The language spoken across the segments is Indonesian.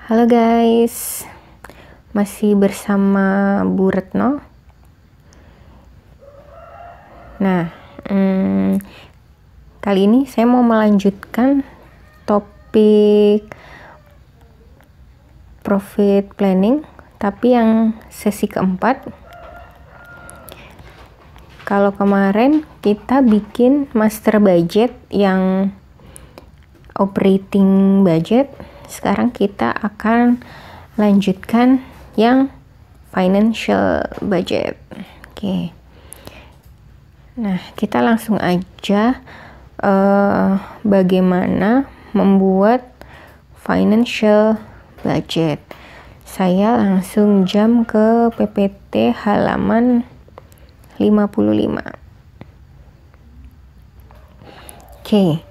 Halo guys, masih bersama Bu Retno. Nah, kali ini saya mau melanjutkan topik profit planning, tapi yang sesi keempat. Kalau kemarin kita bikin master budget yang operating budget, sekarang kita akan lanjutkan yang financial budget. Oke. Nah, kita langsung aja bagaimana membuat financial budget. Saya langsung jump ke PPT halaman 55. Oke.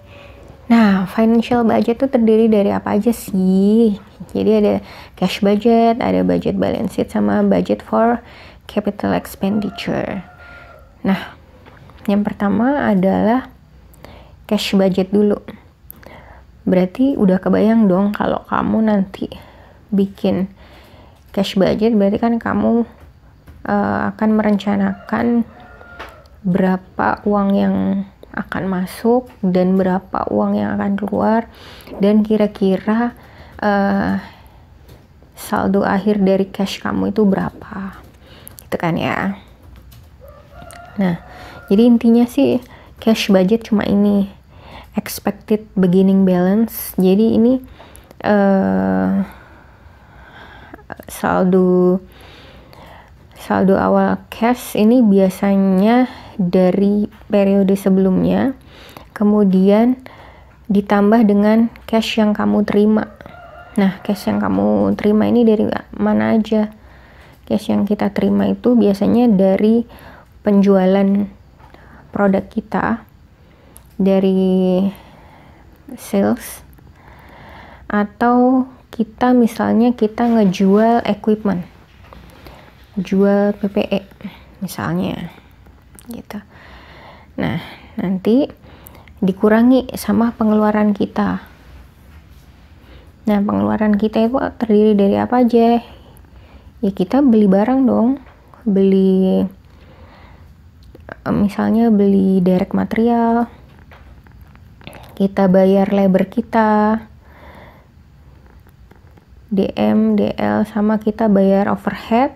Nah, financial budget itu terdiri dari apa aja sih? Jadi ada cash budget, ada budget balance sheet, sama budget for capital expenditure. Nah, yang pertama adalah cash budget dulu. Berarti udah kebayang dong kalau kamu nanti bikin cash budget, berarti kan kamu akan merencanakan berapa uang yang akan masuk dan berapa uang yang akan keluar, dan kira-kira saldo akhir dari cash kamu itu berapa, gitu kan ya. Nah, jadi intinya sih cash budget cuma ini, expected beginning balance. Jadi ini saldo awal cash ini biasanya dari periode sebelumnya, kemudian ditambah dengan cash yang kamu terima. Nah, cash yang kamu terima ini dari mana aja? Cash yang kita terima itu biasanya dari penjualan produk kita, dari sales, atau kita misalnya kita ngejual equipment, jual PPE misalnya gitu. Nah, nanti dikurangi sama pengeluaran kita. Nah, pengeluaran kita itu terdiri dari apa aja? Ya, kita beli barang dong, misalnya beli direct material, kita bayar labor kita, DM, DL, sama kita bayar overhead,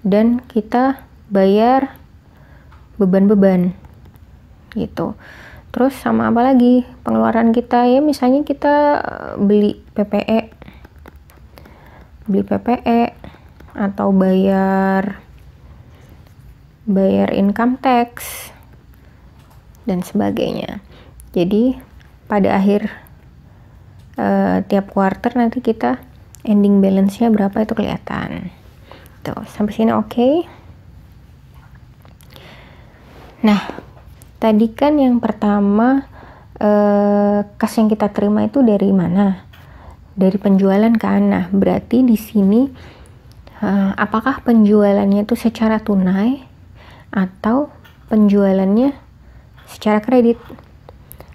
dan kita bayar beban-beban gitu. Terus sama apa lagi pengeluaran kita? Ya misalnya kita beli PPE atau bayar income tax dan sebagainya. Jadi pada akhir tiap quarter nanti kita ending balance-nya berapa itu kelihatan. Tuh, sampai sini oke? Nah, tadi kan yang pertama kas yang kita terima itu dari mana? Dari penjualan kan. Nah, berarti di sini apakah penjualannya itu secara tunai atau penjualannya secara kredit?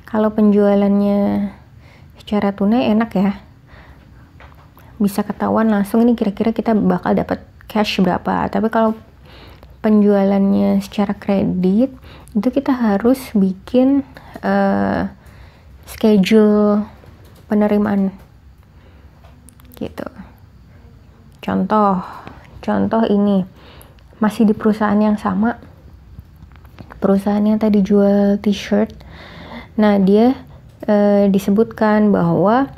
Kalau penjualannya secara tunai enak ya, bisa ketahuan langsung ini kira-kira kita bakal dapat cash berapa. Tapi kalau penjualannya secara kredit itu kita harus bikin schedule penerimaan gitu. Contoh ini masih di perusahaan yang sama, perusahaan yang tadi jual t-shirt. Nah, dia disebutkan bahwa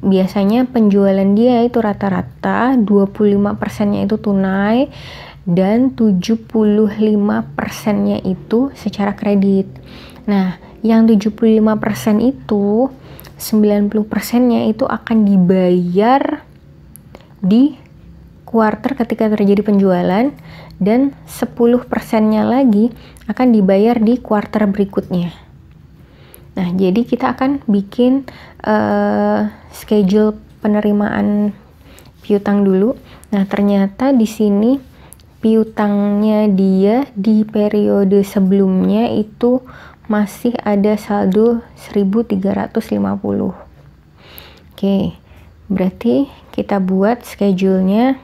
biasanya penjualan dia itu rata-rata 25%-nya itu tunai dan 75%-nya itu secara kredit. Nah, yang 75% itu 90%-nya itu akan dibayar di quarter ketika terjadi penjualan, dan 10%-nya lagi akan dibayar di quarter berikutnya. Nah, jadi kita akan bikin schedule penerimaan piutang dulu. Nah, ternyata di sini piutangnya dia di periode sebelumnya itu masih ada saldo 1.350. Oke, Berarti kita buat schedule-nya.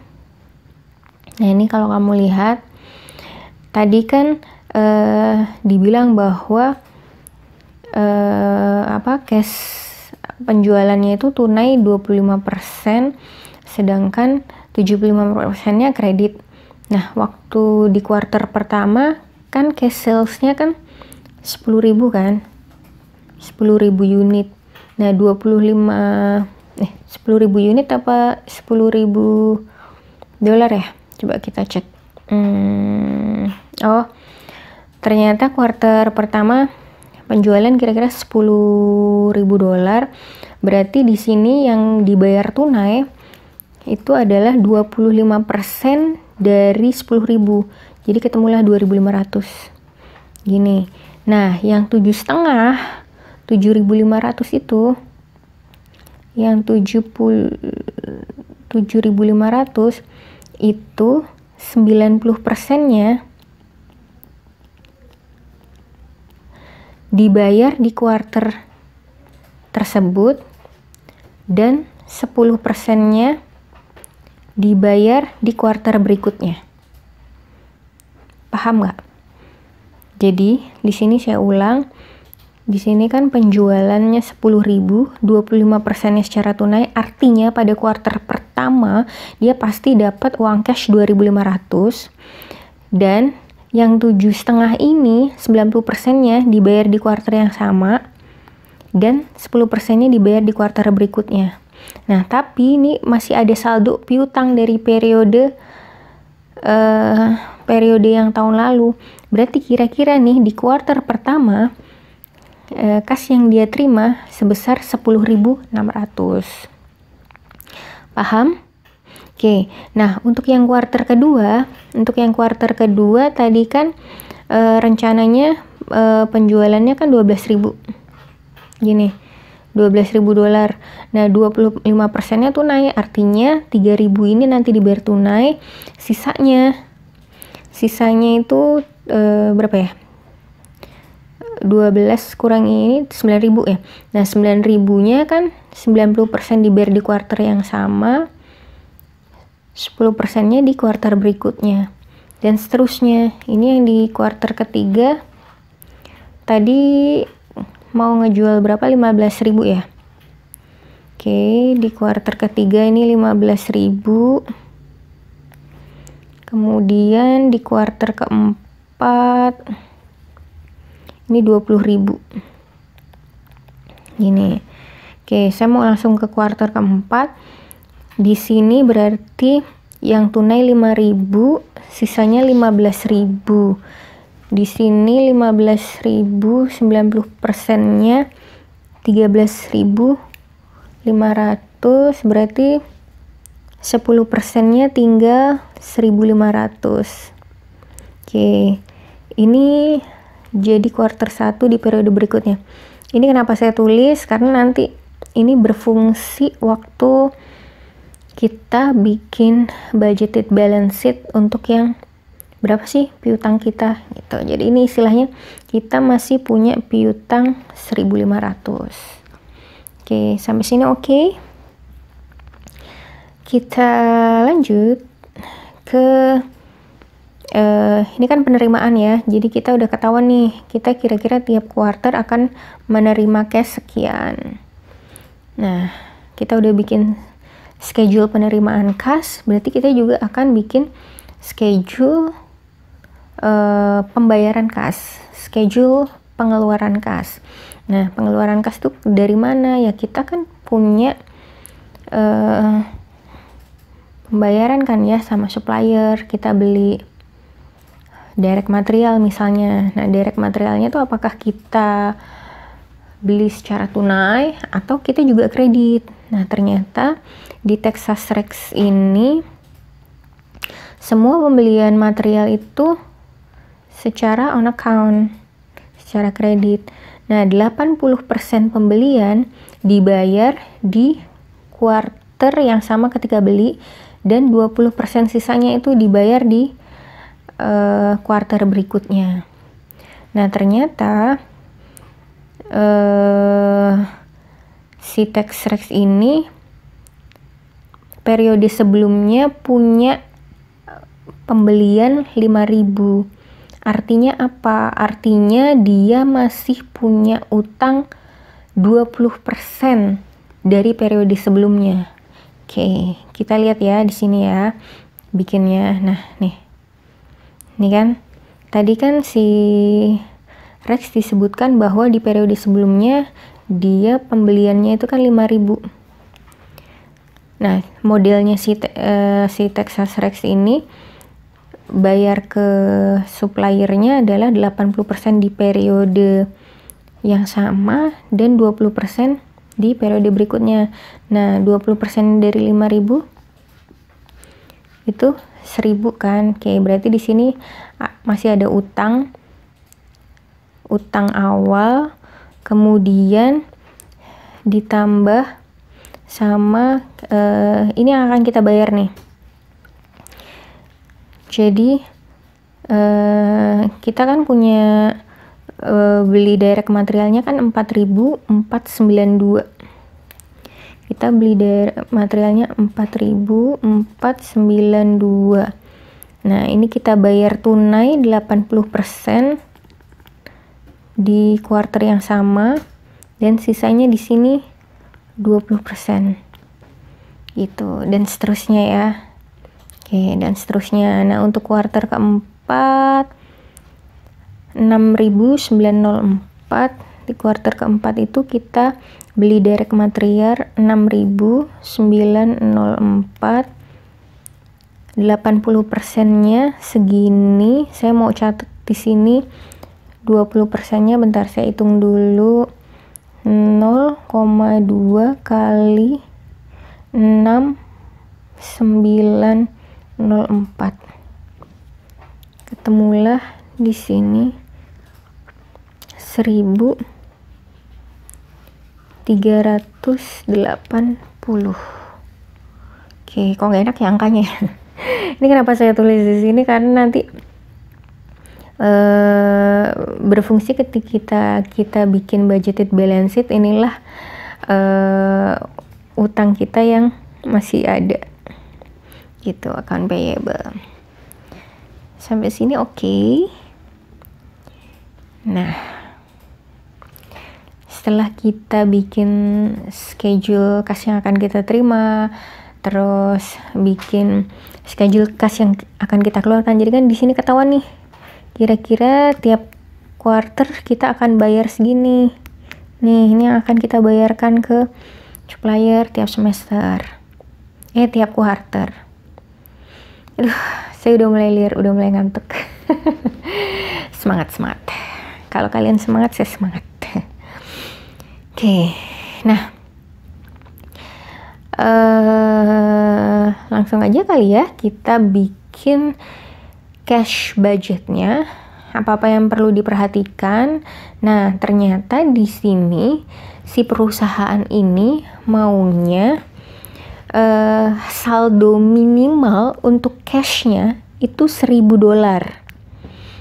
Nah, ini kalau kamu lihat tadi kan dibilang bahwa cash penjualannya itu tunai 25%, sedangkan 75%-nya kredit. Nah, waktu di kuartal pertama kan cash sales-nya kan 10.000 kan, 10.000 unit. Nah, 10.000 unit apa 10.000 dolar ya? Coba kita cek. Oh, ternyata kuartal pertama penjualan kira-kira 10.000 dolar. Berarti di sini yang dibayar tunai itu adalah 25% dari 10.000. Jadi ketemulah 2.500. Gini. Nah, yang 7,5 7.500 itu, yang 7.500 itu 90%-nya dibayar di kuartal tersebut dan 10%-nya dibayar di kuartal berikutnya. Paham nggak? Jadi di sini saya ulang, di sini kan penjualannya 10.000, 25%-nya secara tunai, artinya pada kuartal pertama dia pasti dapat uang cash 2.500, dan yang 7,5 ini 90%-nya dibayar di kuartal yang sama dan 10%-nya dibayar di kuartal berikutnya. Nah, tapi ini masih ada saldo piutang dari periode yang tahun lalu. Berarti kira-kira nih di kuartal pertama kas yang dia terima sebesar 10.600. Paham? Oke. Nah, untuk yang kuartal kedua tadi kan rencananya penjualannya kan 12.000. Gini, 12.000 dolar. Nah, 25%-nya tunai, artinya 3.000 ini nanti dibayar tunai. Sisanya itu berapa ya? 12 kurang ini 9.000 ya. Nah, 9.000-nya kan 90% dibayar di kuartal yang sama, 10%-nya di kuartal berikutnya, dan seterusnya. Ini yang di kuartal ketiga tadi mau ngejual berapa? 15.000 ya. Oke, di kuartal ketiga ini 15.000. Kemudian di kuartal keempat ini 20.000. Gini. Oke, saya mau langsung ke kuartal keempat. Di sini berarti yang tunai 5.000, sisanya 15.000. Di sini 15.000, 90%-nya 13.500, berarti 10%-nya tinggal 1.500. Oke, ini jadi kuartal 1 di periode berikutnya. Ini kenapa saya tulis, karena nanti ini berfungsi waktu kita bikin budgeted balance sheet untuk yang berapa sih piutang kita gitu. Jadi ini istilahnya kita masih punya piutang 1.500. Oke, sampai sini oke. Kita lanjut ke ini kan penerimaan ya. Jadi kita udah ketahuan nih, kita kira-kira tiap kuartal akan menerima cash sekian. Nah, kita udah bikin schedule penerimaan kas, berarti kita juga akan bikin schedule pembayaran kas, schedule pengeluaran kas. Nah, pengeluaran kas tuh dari mana ya? Kita kan punya pembayaran kan ya sama supplier, kita beli direct material misalnya. Nah, direct materialnya tuh apakah kita beli secara tunai atau kita juga kredit. Nah, ternyata di Texas Rex ini semua pembelian material itu secara on account, secara kredit. Nah, 80% pembelian dibayar di kuartal yang sama ketika beli, dan 20% sisanya itu dibayar di kuartal berikutnya. Nah, ternyata si Texas Rex ini periode sebelumnya punya pembelian 5.000. Artinya apa? Artinya dia masih punya utang 20% dari periode sebelumnya. Oke, kita lihat ya di sini ya bikinnya. Nah, nih. Ini kan tadi kan si Rex disebutkan bahwa di periode sebelumnya dia pembeliannya itu kan 5.000. Nah, modelnya si Texas Rex ini bayar ke suppliernya adalah 80% di periode yang sama dan 20% di periode berikutnya. Nah, 20% dari 5.000 itu 1.000 kan. Oke, berarti di sini masih ada utang awal, kemudian ditambah sama ini yang akan kita bayar nih. Jadi kita kan punya beli direct materialnya kan 4.492. Kita beli direct materialnya 4.492. Nah, ini kita bayar tunai 80% di quarter yang sama dan sisanya di sini 20%. Gitu, dan seterusnya ya. Oke, dan seterusnya. Nah, untuk quarter keempat 6.904. Di quarter keempat itu kita beli direct material 6.904. 80%-nya segini. Saya mau catat di sini 20%-nya, bentar saya hitung dulu. 0,2 kali 6.904. Ketemulah di sini 1.380. Oke, kok nggak enak ya angkanya? Ini kenapa saya tulis di sini, karena nanti berfungsi ketika kita bikin budgeted balance sheet. Inilah utang kita yang masih ada gitu, account payable. Sampai sini oke. Nah, setelah kita bikin schedule kas yang akan kita terima, terus bikin schedule kas yang akan kita keluarkan, jadi kan di sini ketahuan nih kira-kira tiap quarter kita akan bayar segini nih. Ini yang akan kita bayarkan ke supplier tiap semester, tiap quarter. Aduh, saya udah mulai liar, udah mulai ngantuk. Semangat. Kalau kalian semangat, saya semangat. Oke, nah langsung aja kali ya kita bikin cash budgetnya. Apa-apa yang perlu diperhatikan. Nah, ternyata di sini si perusahaan ini maunya saldo minimal untuk cashnya itu $1.000.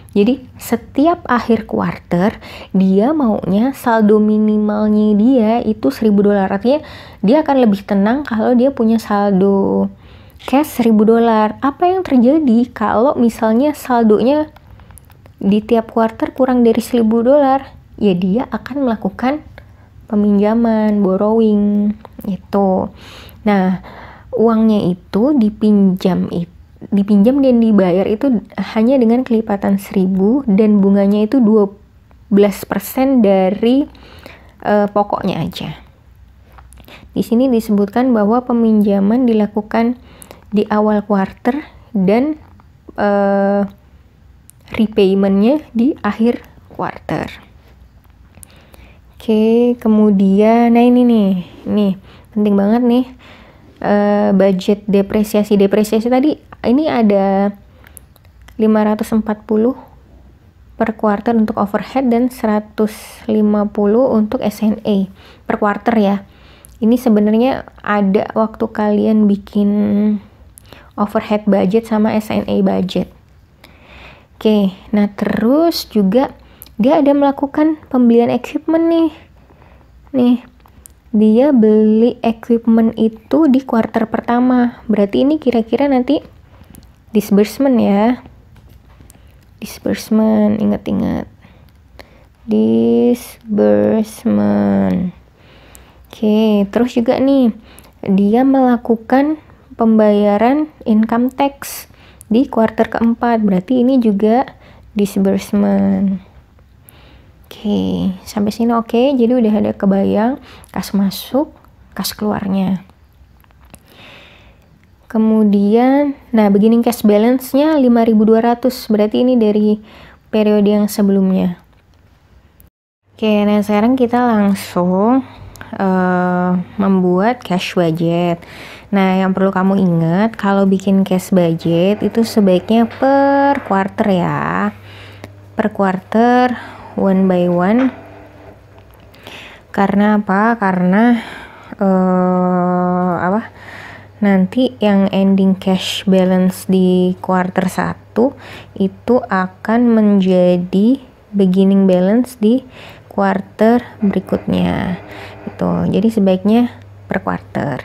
Jadi setiap akhir quarter dia maunya saldo minimalnya dia itu $1.000. Artinya dia akan lebih tenang kalau dia punya saldo cash $1.000. Apa yang terjadi kalau misalnya saldonya di tiap quarter kurang dari $1.000? Ya dia akan melakukan peminjaman, borrowing itu. Nah, uangnya itu dipinjam dan dibayar itu hanya dengan kelipatan 1.000 dan bunganya itu 12% dari pokoknya aja. Di sini disebutkan bahwa peminjaman dilakukan di awal quarter dan repaymentnya di akhir quarter. Oke, kemudian nah ini penting banget nih, budget depresiasi tadi. Ini ada 540 per quarter untuk overhead dan 150 untuk S&A per quarter ya. Ini sebenarnya ada waktu kalian bikin overhead budget sama S&A budget. Oke, nah terus juga dia ada melakukan pembelian equipment nih. dia beli equipment itu di kuarter pertama. Berarti ini kira-kira nanti disbursement ya. Disbursement, ingat-ingat. Disbursement. Oke, terus juga nih, dia melakukan pembayaran income tax di kuarter keempat. Berarti ini juga disbursement. Oke, sampai sini oke. Jadi udah ada kebayang kas masuk, kas keluarnya. Kemudian, nah beginning cash balance-nya 5.200. Berarti ini dari periode yang sebelumnya. Oke, nah sekarang kita langsung membuat cash budget. Nah, yang perlu kamu ingat, kalau bikin cash budget itu sebaiknya per quarter ya. Per quarter, one by one. Karena apa? Karena nanti yang ending cash balance di quarter 1 itu akan menjadi beginning balance di quarter berikutnya gitu. Jadi sebaiknya per quarter.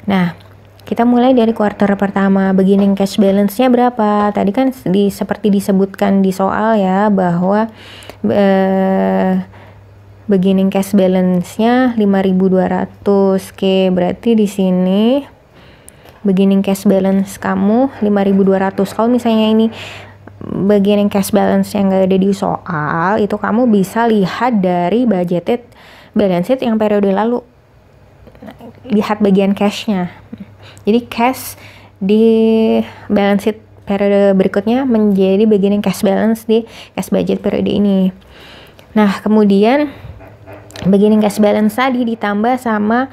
Nah, kita mulai dari quarter pertama. Beginning cash balance-nya berapa? Tadi kan seperti disebutkan di soal ya, bahwa beginning cash balance-nya 5.200. Oke, berarti di sini beginning cash balance kamu 5.200. Kalau misalnya ini beginning cash balance yang gak ada di soal, itu kamu bisa lihat dari budgeted balance sheet yang periode lalu. Lihat bagian cashnya. Jadi cash di balance sheet periode berikutnya menjadi beginning cash balance di cash budget periode ini. Nah, kemudian beginning cash balance tadi ditambah sama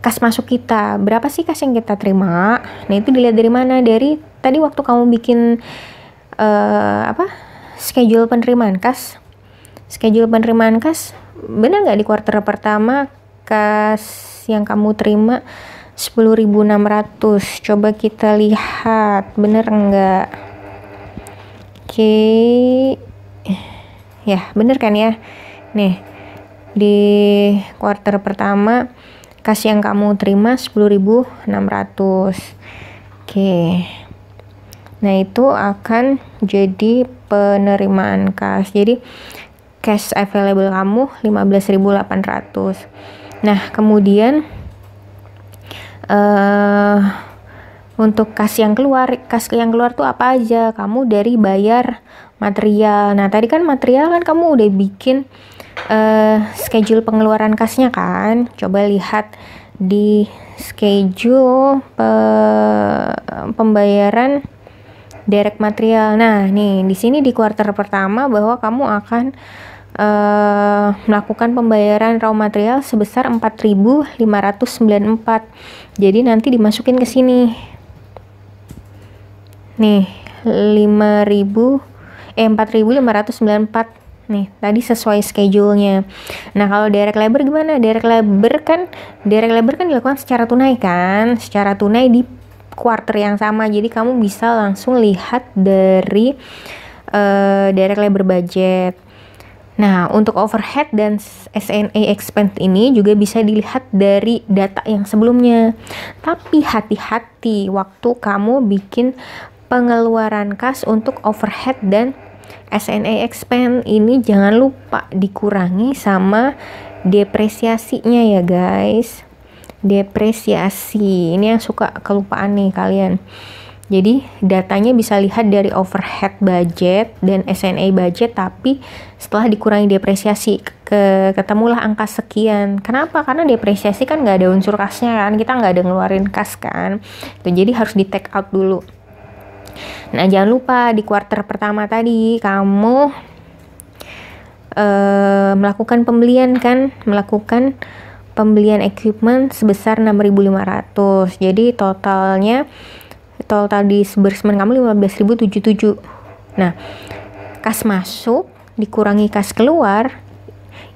kas masuk kita. Berapa sih kas yang kita terima? Nah, itu dilihat dari mana? Dari tadi waktu kamu bikin schedule penerimaan kas. Schedule penerimaan kas, benar nggak di kuarter pertama kas yang kamu terima 10.600? Coba kita lihat, bener nggak? Oke, ya bener kan ya? Nih, di kuarter pertama kas yang kamu terima 10.600. Oke. Nah, itu akan jadi penerimaan kas. Jadi cash available kamu 15.800. Nah, kemudian untuk kas yang keluar tuh apa aja? Kamu dari bayar material. Nah, tadi kan material kan kamu udah bikin schedule pengeluaran kasnya kan. Coba lihat di schedule pembayaran direct material. Nah, nih di sini di kuarter pertama bahwa kamu akan melakukan pembayaran raw material sebesar 4.594. Jadi nanti dimasukin ke sini. Nih, 4.594. Nih, tadi sesuai schedule-nya. Nah, kalau direct labor gimana? Direct labor kan dilakukan secara tunai kan? Secara tunai di quarter yang sama. Jadi kamu bisa langsung lihat dari direct labor budget. Nah, untuk overhead dan S&A expense ini juga bisa dilihat dari data yang sebelumnya. Tapi hati-hati waktu kamu bikin pengeluaran kas untuk overhead dan S&A expense ini, jangan lupa dikurangi sama depresiasinya ya guys. Depresiasi ini yang suka kelupaan nih kalian. Jadi datanya bisa lihat dari overhead budget dan S&A budget, tapi setelah dikurangi depresiasi ketemulah angka sekian. Kenapa? Karena depresiasi kan nggak ada unsur kasnya kan, kita nggak ada ngeluarin kas kan. Jadi harus di take out dulu. Nah, jangan lupa di kuarter pertama tadi kamu melakukan pembelian equipment sebesar 6.500. Jadi total disbursement kamu 15.077. Nah, kas masuk dikurangi kas keluar,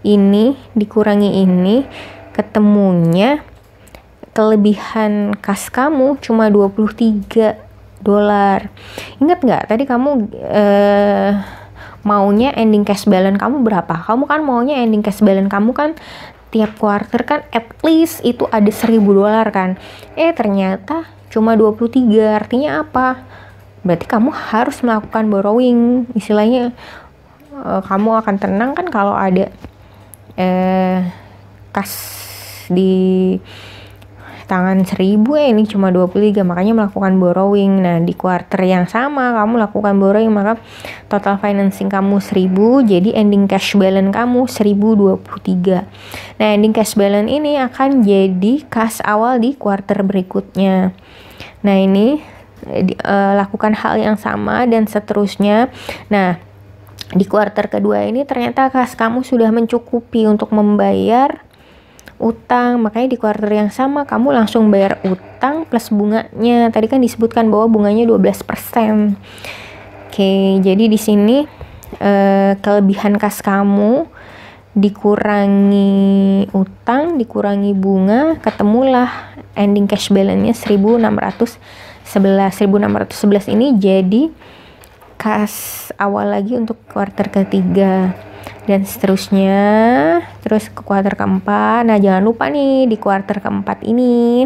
ini dikurangi ini, ketemunya kelebihan kas kamu cuma $23. Ingat nggak tadi kamu maunya ending cash balance kamu berapa? Kamu kan maunya ending cash balance kamu kan tiap quarter kan at least itu ada $1.000 kan. Ternyata cuma 23. Artinya apa? Berarti kamu harus melakukan borrowing. Istilahnya kamu akan tenang kan kalau ada kas di tangan 1.000, ini cuma 23, makanya melakukan borrowing. Nah, di quarter yang sama kamu lakukan borrowing, maka total financing kamu 1.000, jadi ending cash balance kamu 1.023. Nah, ending cash balance ini akan jadi kas awal di quarter berikutnya. Nah, ini lakukan hal yang sama dan seterusnya. Nah, di quarter kedua ini ternyata kas kamu sudah mencukupi untuk membayar utang, makanya di quarter yang sama kamu langsung bayar utang plus bunganya. Tadi kan disebutkan bahwa bunganya 12%. Oke, jadi di sini kelebihan kas kamu dikurangi utang, dikurangi bunga, ketemulah ending cash balance-nya 1.611. 1.611 ini jadi kas awal lagi untuk quarter ketiga. Dan seterusnya, terus ke quarter keempat. Nah, jangan lupa nih di quarter keempat ini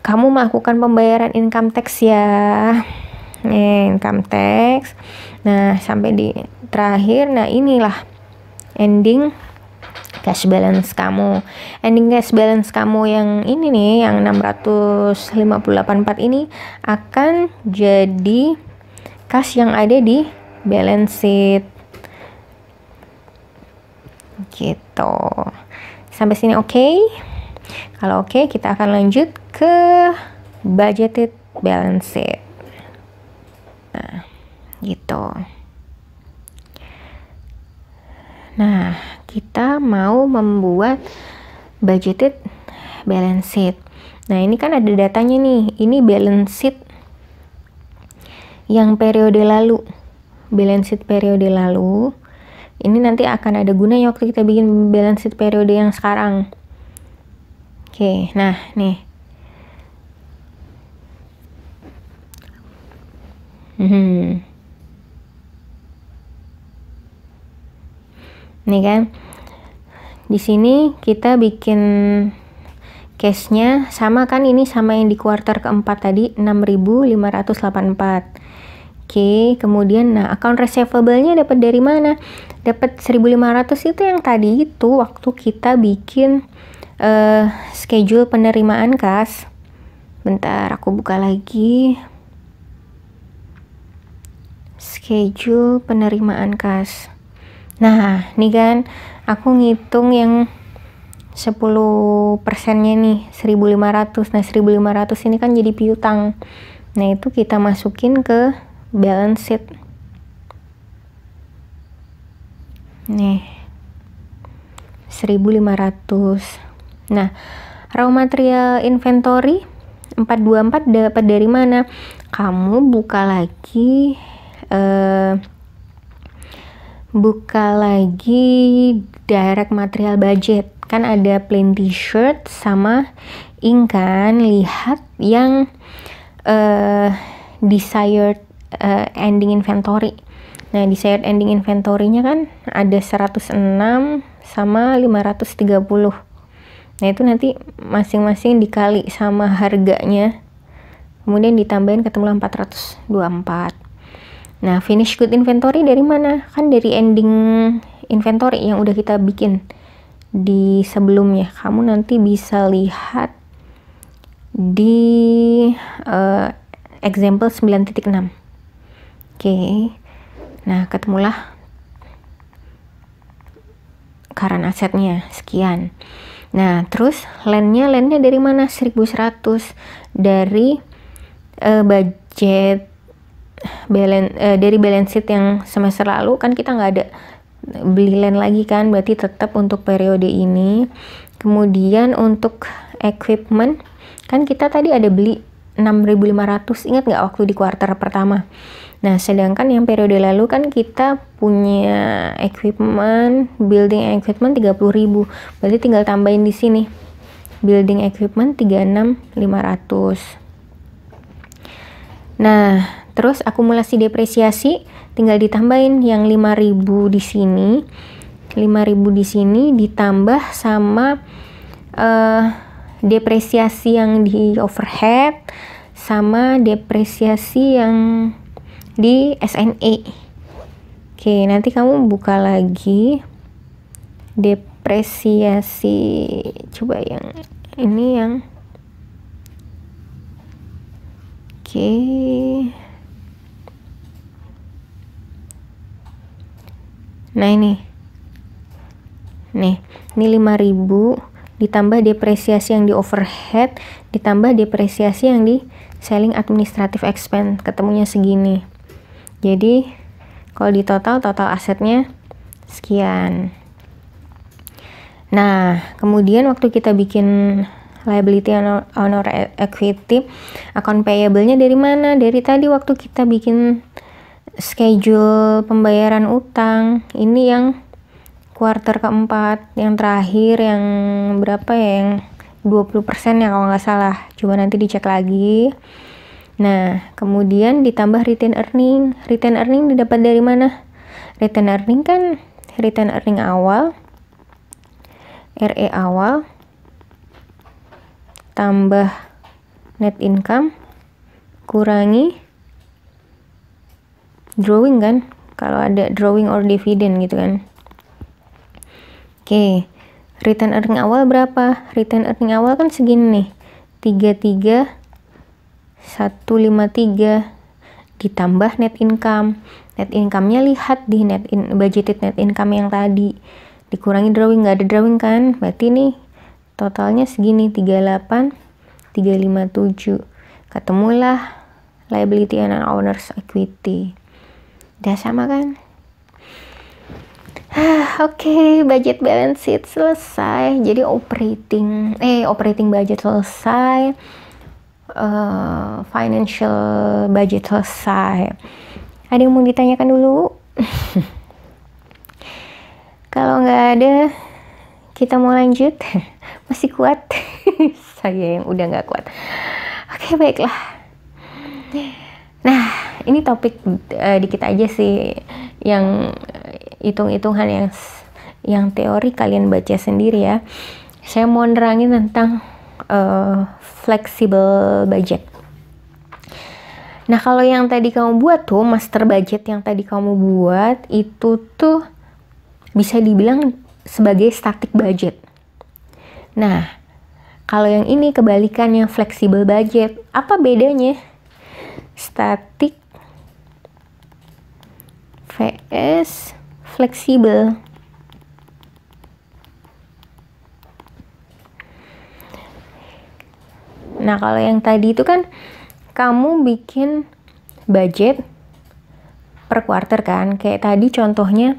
kamu melakukan pembayaran income tax ya. Income tax. Nah, sampai di terakhir, nah inilah ending cash balance kamu. Ending cash balance kamu yang ini nih, yang 658.4 ini akan jadi kas yang ada di balance sheet. Gitu. Sampai sini oke? Kalau oke, kita akan lanjut ke budgeted balance sheet. Nah, gitu. Nah, kita mau membuat budgeted balance sheet. Nah, ini kan ada datanya nih. Ini balance sheet yang periode lalu. Balance sheet periode lalu. Ini nanti akan ada gunanya waktu kita bikin balance sheet periode yang sekarang. Oke, nah nih. Nih kan. Di sini kita bikin case-nya sama kan, ini sama yang di kuartal keempat tadi 6.584. Oke, kemudian nah account receivable-nya dapat dari mana? Dapat 1.500 itu yang tadi itu waktu kita bikin schedule penerimaan kas. Bentar, aku buka lagi. Schedule penerimaan kas. Nah, ini kan aku ngitung yang 10%-nya nih 1.500. Nah, 1.500 ini kan jadi piutang. Nah, itu kita masukin ke balance sheet. Nih 1.500. Nah, raw material inventory 424 dapat dari mana? Kamu buka lagi direct material budget. Kan ada plain t-shirt sama ink kan. Lihat yang desired ending inventory. Nah, desired ending inventory-nya kan ada 106 sama 530. Nah, itu nanti masing-masing dikali sama harganya. Kemudian ditambahin ketemu 424. Nah, finish good inventory dari mana? Kan dari ending inventory yang udah kita bikin di sebelumnya. Kamu nanti bisa lihat di example 9.6. Oke. Nah, ketemulah current assetnya sekian. Nah, terus landnya dari mana? 1.100 dari budget dari balance sheet yang semester lalu. Kan kita nggak ada beli land lagi kan, berarti tetap untuk periode ini. Kemudian untuk equipment kan kita tadi ada beli 6.500, ingat nggak waktu di kuartal pertama? Nah, sedangkan yang periode lalu kan kita punya equipment, building equipment 30.000. Berarti tinggal tambahin di sini. Building equipment 36.500. Nah, terus akumulasi depresiasi tinggal ditambahin yang 5.000 di sini. 5.000 di sini ditambah sama depresiasi yang di overhead sama depresiasi yang di SNE. Oke, nanti kamu buka lagi depresiasi, coba yang ini yang oke. Nah ini 5.000 ditambah depresiasi yang di overhead ditambah depresiasi yang di selling administrative expense, ketemunya segini. Jadi kalau di total asetnya sekian. Nah, kemudian waktu kita bikin liability honor equity, account payable-nya dari mana? Dari tadi waktu kita bikin schedule pembayaran utang. Ini yang kuarter keempat, yang terakhir, yang berapa ya, yang 20% ya kalau nggak salah. Coba nanti dicek lagi. Nah, kemudian ditambah retained earning. Retained earning didapat dari mana? Retained earning kan retained earning awal, RE awal, tambah net income, kurangi drawing kan, kalau ada drawing or dividend gitu kan. Oke, return earning awal berapa? Return earning awal kan segini nih, 33.153 ditambah net income. Net income-nya lihat di budgeted net income yang tadi, dikurangi drawing, nggak ada drawing kan, berarti nih totalnya segini, 38.357. Ketemulah liability and owner's equity. Udah sama kan? Oke, budget balance sheet selesai. Jadi operating budget selesai, financial budget selesai. Ada yang mau ditanyakan dulu? Kalau nggak ada, kita mau lanjut. Masih kuat? Saya yang udah nggak kuat. Oke, baiklah. Nah, ini topik dikit aja sih, yang hitung-hitungan yang teori kalian baca sendiri ya. Saya mau nerangin tentang flexible budget. Nah, kalau yang tadi kamu buat tuh, master budget yang tadi kamu buat, itu tuh bisa dibilang sebagai static budget. Nah, kalau yang ini kebalikannya, flexible budget. Apa bedanya? Static vs fleksibel. Nah, kalau yang tadi itu kan kamu bikin budget per quarter kan, kayak tadi contohnya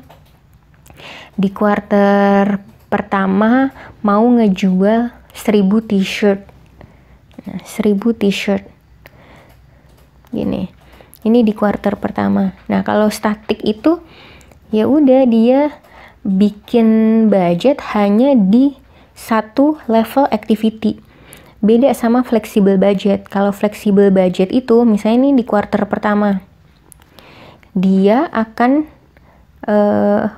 di quarter pertama mau ngejual 1000 t-shirt. Nah, 1000 t-shirt gini, ini di quarter pertama. Nah, kalau static itu ya udah, dia bikin budget hanya di satu level activity. Beda sama flexible budget. Kalau flexible budget itu misalnya ini di quarter pertama, dia akan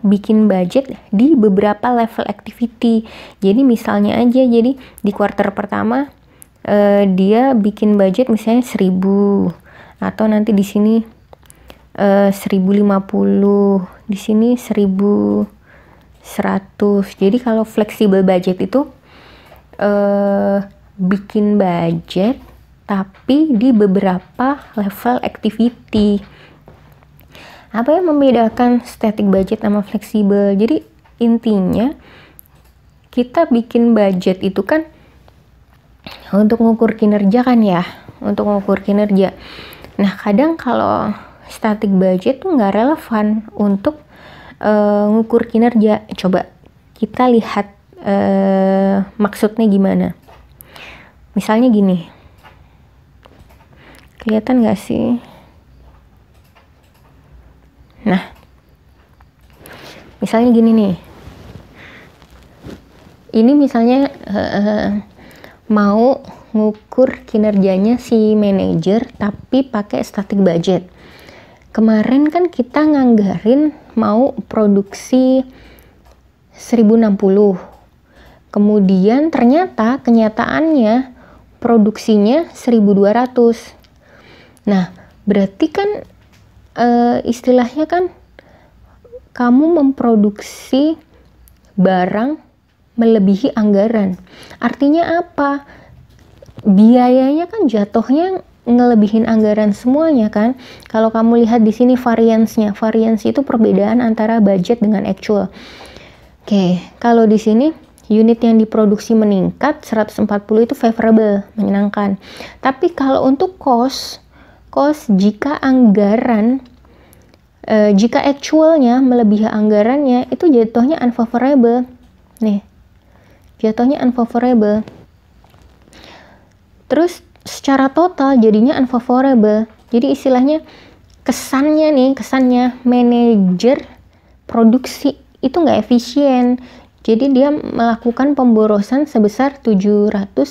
bikin budget di beberapa level activity. Jadi misalnya aja, jadi di quarter pertama dia bikin budget misalnya 1000, atau nanti di sini 1050, di sini 1100. Jadi kalau flexible budget itu bikin budget tapi di beberapa level activity. Apa yang membedakan static budget sama fleksibel? Jadi intinya kita bikin budget itu kan untuk mengukur kinerja kan ya, untuk mengukur kinerja. Nah, kadang kalau static budget tuh nggak relevan untuk mengukur kinerja. Coba kita lihat maksudnya gimana. Misalnya gini, kelihatan nggak sih? Nah, misalnya gini nih, ini misalnya mau ngukur kinerjanya si manajer tapi pakai static budget. Kemarin kan kita nganggarin mau produksi 1060. Kemudian ternyata kenyataannya produksinya 1200. Nah, berarti kan istilahnya kan kamu memproduksi barang melebihi anggaran. Artinya apa? Biayanya kan jatuhnya ngelebihin anggaran semuanya kan. Kalau kamu lihat di sini variance-nya. Variance itu perbedaan antara budget dengan actual. Oke, kalau di sini unit yang diproduksi meningkat 140 itu favorable, menyenangkan. Tapi kalau untuk cost jika anggaran jika actualnya melebihi anggarannya itu jatuhnya unfavorable. Nih, jatuhnya unfavorable. Terus secara total jadinya unfavorable. Jadi istilahnya kesannya manajer produksi itu nggak efisien. Jadi dia melakukan pemborosan sebesar 737.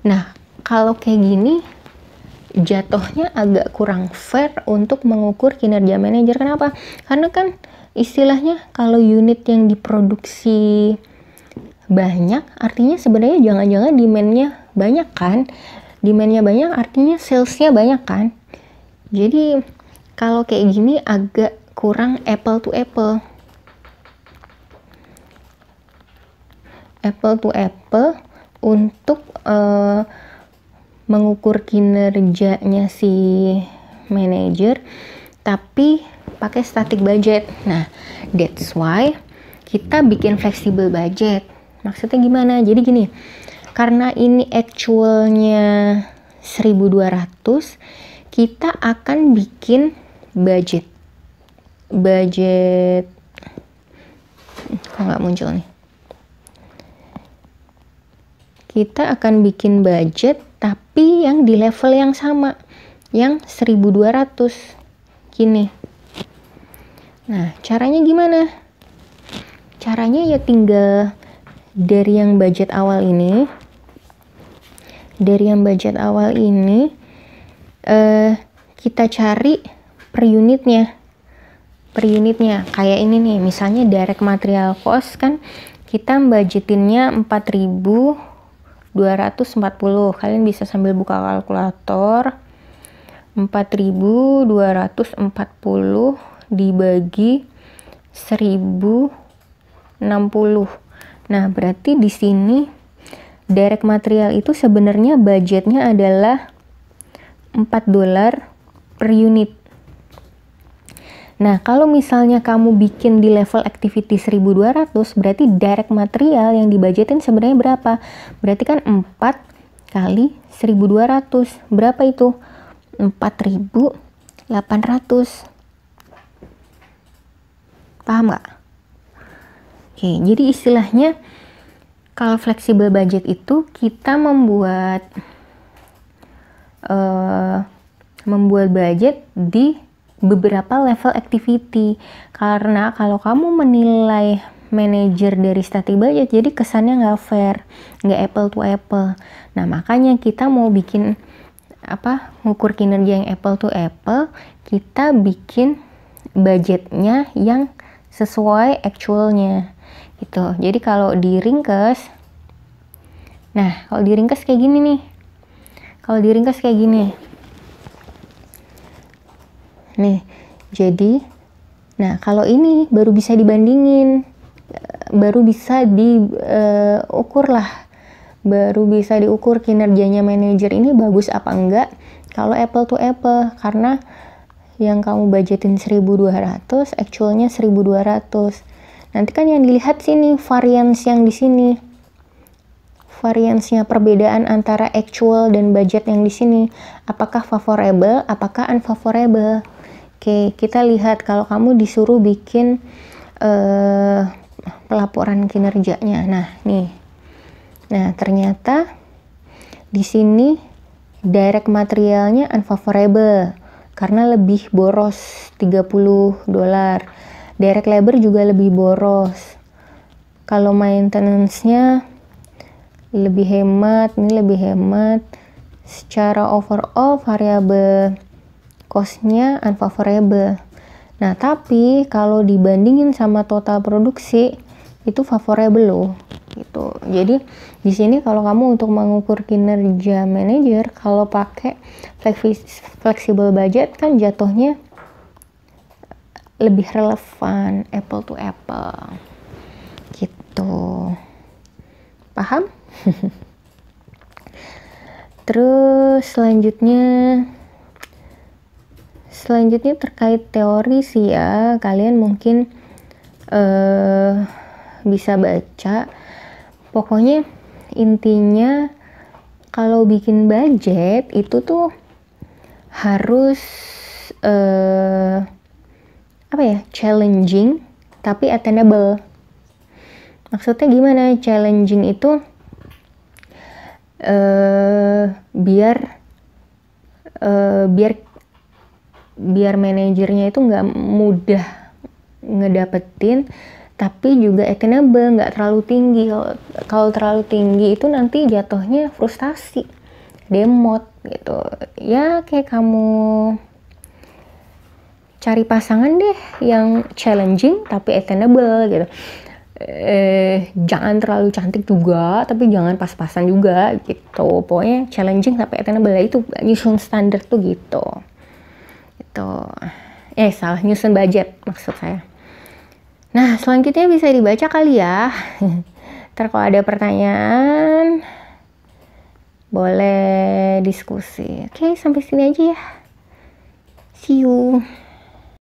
Nah, kalau kayak gini jatuhnya agak kurang fair untuk mengukur kinerja manajer. Kenapa? Karena kan istilahnya kalau unit yang diproduksi banyak, artinya sebenarnya jangan-jangan demand-nya banyak kan? Demand-nya banyak artinya sales-nya banyak kan? Jadi kalau kayak gini agak kurang apple to apple. Apple to apple untuk mengukur kinerjanya si manajer tapi pakai static budget. Nah, that's why kita bikin flexible budget. Maksudnya gimana? Jadi gini, karena ini actualnya 1200, kita akan bikin budget kok nggak muncul nih. Kita akan bikin budget tapi yang di level yang sama, yang 1200 gini. Nah, caranya gimana? Caranya ya tinggal dari yang budget awal ini, kita cari per unitnya. Kayak ini nih, misalnya direct material cost kan kita budgetinnya 4.240. Kalian bisa sambil buka kalkulator. 4.240 dibagi 1.060. Nah, berarti di sini direct material itu sebenarnya budgetnya adalah $4 per unit. Nah, kalau misalnya kamu bikin di level activity 1200, berarti direct material yang dibudgetin sebenarnya berapa? Berarti kan 4 kali 1200. Berapa itu? 4.800. Paham nggak? Oke, jadi istilahnya kalau flexible budget itu kita membuat budget di beberapa level activity. Karena kalau kamu menilai manajer dari static budget, jadi kesannya nggak fair, nggak apple to apple. Nah, makanya kita mau bikin ngukur kinerja yang apple to apple, kita bikin budgetnya yang sesuai actualnya gitu. Jadi kalau diringkes, kayak gini nih. Nih, jadi kalau ini baru bisa dibandingin, baru bisa diukur kinerjanya manajer ini bagus apa enggak kalau apple to apple. Karena yang kamu budgetin 1.200, actualnya 1.200. Nanti kan yang dilihat sini variance yang di sini. Variance-nya perbedaan antara actual dan budget yang di sini. Apakah favorable, apakah unfavorable? Oke, kita lihat kalau kamu disuruh bikin pelaporan kinerjanya. Nah, nih. Nah, ternyata di sini direct materialnya unfavorable karena lebih boros $30. Direct labor juga lebih boros. Kalau maintenance-nya lebih hemat, ini lebih hemat. Secara overall variable cost-nya unfavorable. Nah, tapi kalau dibandingin sama total produksi itu favorable loh gitu. Jadi di sini kalau kamu untuk mengukur kinerja manajer, kalau pakai flexible budget kan jatuhnya lebih relevan, apple to apple gitu. Paham? Terus selanjutnya terkait teori sih ya, kalian mungkin bisa baca. Pokoknya intinya kalau bikin budget itu tuh harus challenging tapi attainable. Maksudnya gimana? Challenging itu biar manajernya itu nggak mudah ngedapetin, tapi juga attainable, nggak terlalu tinggi. Kalau terlalu tinggi itu nanti jatuhnya frustasi, demot gitu ya. Kayak kamu cari pasangan deh yang challenging tapi attainable gitu. Jangan terlalu cantik juga, tapi jangan pas-pasan juga gitu. Pokoknya challenging tapi attainable, itu nyusun standar tuh gitu. Salah, nyusun budget maksud saya. Nah, selanjutnya bisa dibaca kali ya. Ntar kalau ada pertanyaan boleh diskusi. Oke, sampai sini aja ya. See you.